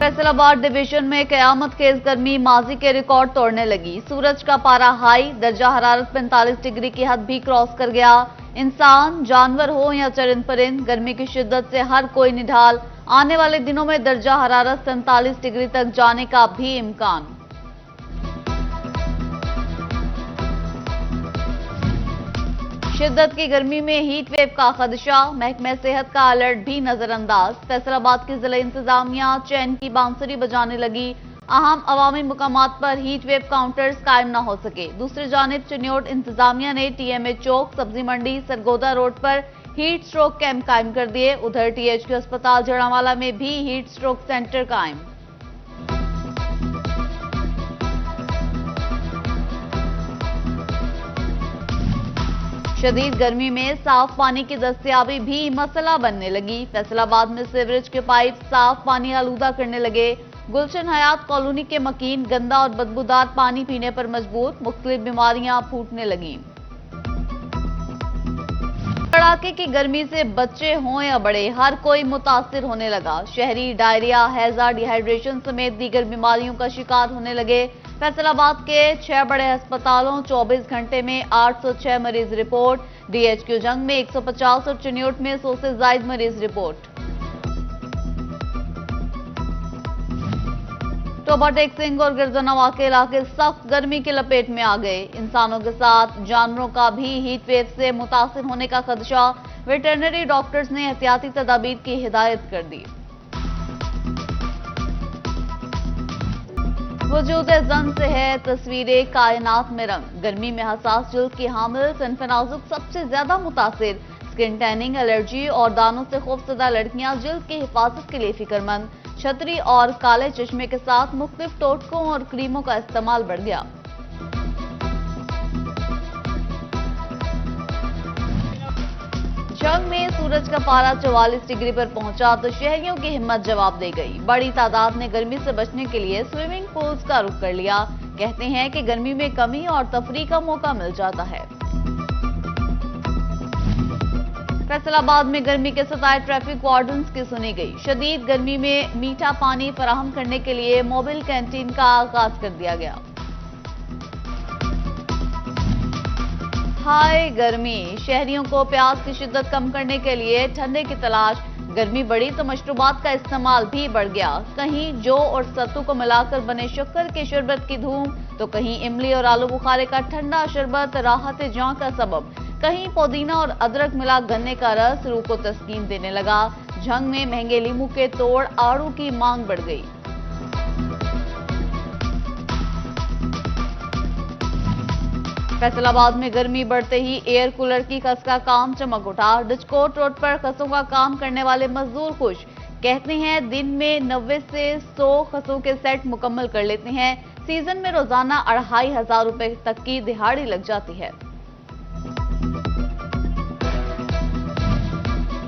Faisalabad division में कयामत खेज गर्मी माजी के रिकॉर्ड तोड़ने लगी। सूरज का पारा हाई, दर्जा हरारत 45 डिग्री की हद भी क्रॉस कर गया। इंसान, जानवर हो या चरिंद परिंद, गर्मी की शिद्दत से हर कोई निढाल। आने वाले दिनों में दर्जा हरारत 47 डिग्री तक जाने का भी इम्कान। शिद्दत की गर्मी में हीट वेव का खदशा, महकमे सेहत का अलर्ट भी नजरअंदाज। फैसलाबाद की जिला इंतजामिया चैन की बांसुरी बजाने लगी। अहम अवामी मुकामात पर हीट वेव काउंटर्स कायम न हो सके। दूसरी जानिब चिन्योट इंतजामिया ने टीएमए चौक, सब्जी मंडी, सरगोदा रोड पर हीट स्ट्रोक कैंप कायम कर दिए। उधर टीएचक्यू अस्पताल जड़ावाला में भी हीट स्ट्रोक सेंटर कायम। शदीद गर्मी में साफ पानी की दस्तयाबी भी मसला बनने लगी। फैसलाबाद में सीवरेज के पाइप साफ पानी आलूदा करने लगे। गुलशन हयात कॉलोनी के मकीन गंदा और बदबूदार पानी पीने पर मजबूर, मुख्तलिफ बीमारियां फूटने लगी। कड़ाके की गर्मी से बच्चे हों या बड़े, हर कोई मुतासिर होने लगा। शहरी डायरिया, हैजा, डिहाइड्रेशन समेत दीगर बीमारियों का शिकार होने लगे। फैसलाबाद के 6 बड़े अस्पतालों 24 घंटे में 806 मरीज रिपोर्ट। डीएचक्यू जंग में 150 और चिन्योट में 100 से ज्यादा मरीज रिपोर्ट। टोबा टेक सिंह और गिरजनवा के इलाके सख्त गर्मी की लपेट में आ गए। इंसानों के साथ जानवरों का भी हीट वेव से मुतासिर होने का खदशा। वेटरनरी डॉक्टर्स ने एहतियाती तदाबीर की हिदायत कर दी। वजूद जन से है तस्वीरें कायनात में रंग। गर्मी में हसास जिल्द की हामिल सिनफ नाजुक सबसे ज्यादा मुतासिर। स्किन टैनिंग, एलर्जी और दानों से खौफजदा लड़कियां जिल्द की हिफाजत के लिए फिक्रमंद। छतरी और काले चश्मे के साथ मुख्तलिफ टोटकों और क्रीमों का इस्तेमाल बढ़ गया। जंग में सूरज का पारा 44 डिग्री पर पहुंचा तो शहरियों की हिम्मत जवाब दे गई। बड़ी तादाद ने गर्मी से बचने के लिए स्विमिंग पूल्स का रुख कर लिया। कहते हैं कि गर्मी में कमी और तफरीह का मौका मिल जाता है। फैसलाबाद में गर्मी के सताए ट्रैफिक वार्डन्स की सुनी गई। शदीद गर्मी में मीठा पानी फराहम करने के लिए मोबाइल कैंटीन का आगाज कर दिया गया। हाय गर्मी, शहरियों को प्यास की शिद्दत कम करने के लिए ठंडे की तलाश। गर्मी बढ़ी तो मशरूबात का इस्तेमाल भी बढ़ गया। कहीं जौ और सत्तू को मिलाकर बने शक्कर के शरबत की धूम, तो कहीं इमली और आलू बुखारे का ठंडा शरबत राहत जां का सबब। कहीं पुदीना और अदरक मिला गन्ने का रस रूह को तस्कीन देने लगा। जंग में महंगे लीमू के तोड़ आड़ू की मांग बढ़ गई। फैसलाबाद में गर्मी बढ़ते ही एयर कूलर की खस का काम चमक उठा। डिस्कोट रोड पर खसों का काम करने वाले मजदूर खुश। कहते हैं दिन में 90 से 100 खसों के सेट मुकम्मल कर लेते हैं। सीजन में रोजाना 2500 रुपए तक की दिहाड़ी लग जाती है।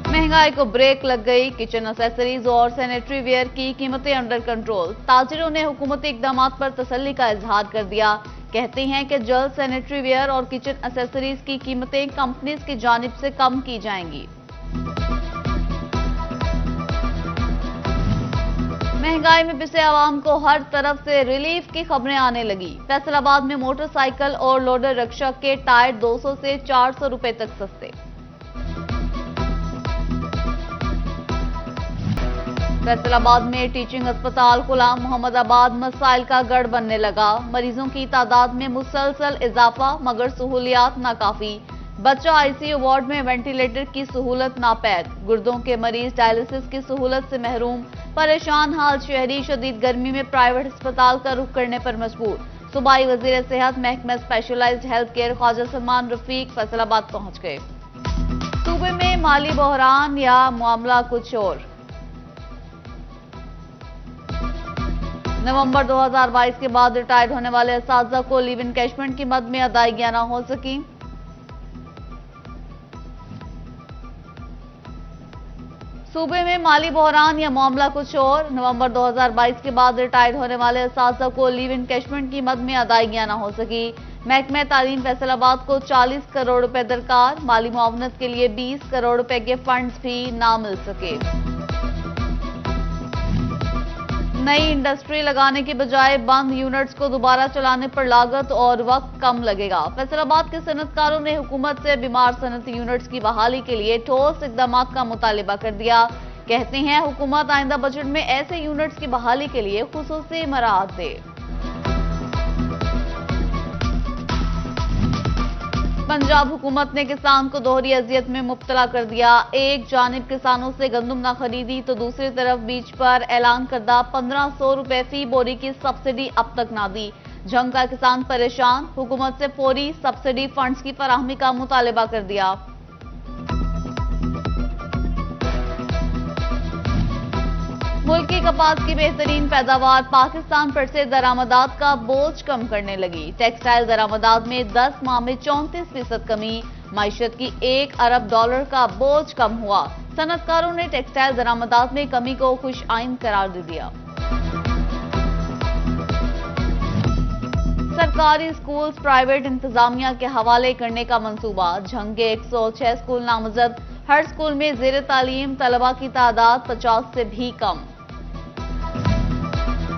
महंगाई को ब्रेक लग गई। किचन एक्सेसरीज और सैनिटरी वेयर की कीमतें अंडर कंट्रोल। ताजिरों ने हुकूमती इकदाम पर तसल्ली का इजहार कर दिया। कहते हैं कि जल्द सैनिटरी वेयर और किचन एक्सेसरीज की कीमतें कंपनीज की जानिब से कम की जाएंगी। महंगाई में पिसे आवाम को हर तरफ से रिलीफ की खबरें आने लगी। फैसलाबाद में मोटरसाइकिल और लोडर रिक्शा के टायर 200 से 400 रुपए तक सस्ते। फैसलाबाद में टीचिंग अस्पताल गुलाम मोहम्मदाबाद मसाइल का गढ़ बनने लगा। मरीजों की तादाद में मुसलसल इजाफा, मगर सहूलियात नाकाफी। बच्चा आईसीयू वार्ड में वेंटिलेटर की सहूलत नापैद। गुर्दों के मरीज डायलिसिस की सहूलत से महरूम। परेशान हाल शहरी शदीद गर्मी में प्राइवेट अस्पताल का रुख करने पर मजबूर। सूबाई वजीर सेहत महकमा specialised health care Khwaja Salman Rafiq Faisalabad पहुंच गए। सूबे में माली बहरान या मामला कुछ और। नवंबर 2022 के बाद रिटायर्ड होने वाले असातिज़ा को लीव इनकैशमेंट की मद में अदायगियां न हो सकी। सूबे में माली बहरान या मामला कुछ और। नवंबर 2022 के बाद रिटायर्ड होने वाले असातिज़ा को लीव इनकैशमेंट की मद में अदायगियां न हो सकी। महकमा तालीम फैसलाबाद को 40 करोड़ रुपए दरकार। माली मुआवनत के लिए 20 करोड़ रुपए के फंड्स भी ना मिल सके। नई इंडस्ट्री लगाने की बजाय बंद यूनिट्स को दोबारा चलाने पर लागत और वक्त कम लगेगा। फैसलाबाद के सनतकारों ने हुकूमत से बीमार सनती यूनिट्स की बहाली के लिए ठोस इकदाम का मुतालिबा कर दिया। कहते हैं हुकूमत आइंदा बजट में ऐसे यूनिट्स की बहाली के लिए खुसूसी मराहत दे। पंजाब हुकूमत ने किसान को दोहरी अजियत में मुब्तला कर दिया। एक जानिब किसानों से गंदम न खरीदी तो दूसरी तरफ बीज पर ऐलान करदा 1500 रुपए फी बोरी की सब्सिडी अब तक ना दी। जंग का किसान परेशान, हुकूमत से फौरी सब्सिडी फंड्स की फराहमी का मुतालिबा कर दिया। मुल्क की कपास की बेहतरीन पैदावार पाकिस्तान पर से दरामदात का बोझ कम करने लगी। टेक्सटाइल दरामदात में 10 माह में 34% कमी, मईशत की $1 अरब का बोझ कम हुआ। सनतकारों ने टेक्सटाइल दरामदात में कमी को खुश आइंद करार दे दिया। सरकारी स्कूल प्राइवेट इंतजामिया के हवाले करने का मंसूबा। झंग के 106 स्कूल नामजद, हर स्कूल में जेर तालीम तलबा की तादाद 50 से भी कम।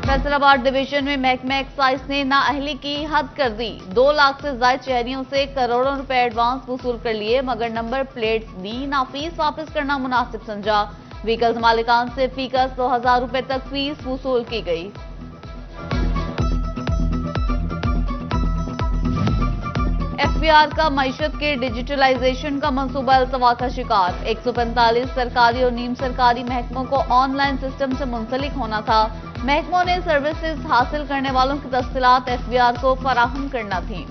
फैसलाबाद डिवीजन में महकमा एक्साइज ने नाअहली की हद कर दी। 2 लाख से ज्यादा शहरियों से करोड़ों रुपए एडवांस वसूल कर लिए, मगर नंबर प्लेट्स दी ना फीस वापस करना मुनासिब समझा। व्हीकल्स मालिकान से फीकस 2000 रुपए तक फीस वसूल की गई। एफबीआर का मईशत के डिजिटलाइजेशन का मंसूबा अल्तवा का शिकार। 145 सरकारी और नीम सरकारी महकमों को ऑनलाइन सिस्टम से मुंसलिक होना था। महकमों ने सर्विसेज हासिल करने वालों की तफसीलात एफबीआर को फराहम करना थी।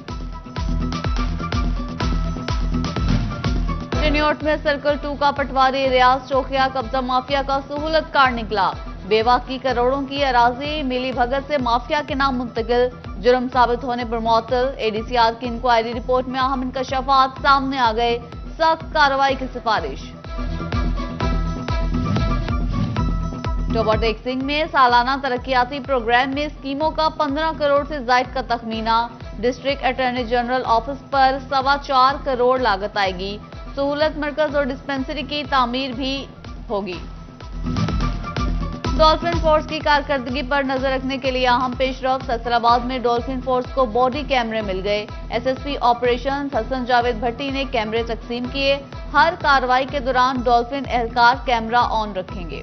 चिन्योट में सर्कल 2 का पटवारी रियाज चौकिया कब्जा माफिया का सहूलत कार निकला। बेवा की करोड़ों की अराजी मिली भगत से माफिया के नाम मुंतकिल, जुर्म साबित होने पर मुअत्तल। एडीसीआर की इंक्वायरी रिपोर्ट में अहम इंकशाफात सामने आ गए, सख्त कार्रवाई की सिफारिश। टोबाटेक सिंह में सालाना तरक्याती प्रोग्राम में स्कीमों का 15 करोड़ से ज्यादा का तखमीना। डिस्ट्रिक्ट अटॉर्नी जनरल ऑफिस पर 4.25 करोड़ लागत आएगी। सहूलत मरकज और डिस्पेंसरी की तामीर भी होगी। डॉल्फिन फोर्स की कारकर्दगी पर नजर रखने के लिए अहम पेशरफ। फैसलाबाद में डॉल्फिन फोर्स को बॉडी कैमरे मिल गए। एसएसपी ऑपरेशंस हसन जावेद भट्टी ने कैमरे तकसीम किए। हर कार्रवाई के दौरान डॉल्फिन एहलकार कैमरा ऑन रखेंगे।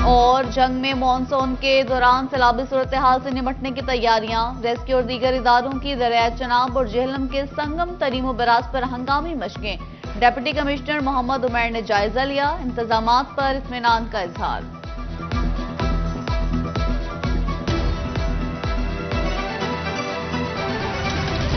और जंग में मॉनसून के दौरान सैलाबी सूरत हाल से निपटने की तैयारियां। रेस्क्यू और दीगर इदारों की दरिया चनाब और जेहलम के संगम तरीम बराज पर हंगामी मशकें। डिप्टी कमिश्नर मोहम्मद उमैर ने जायजा लिया। इंतजामात पर इत्मीनान का इजहार।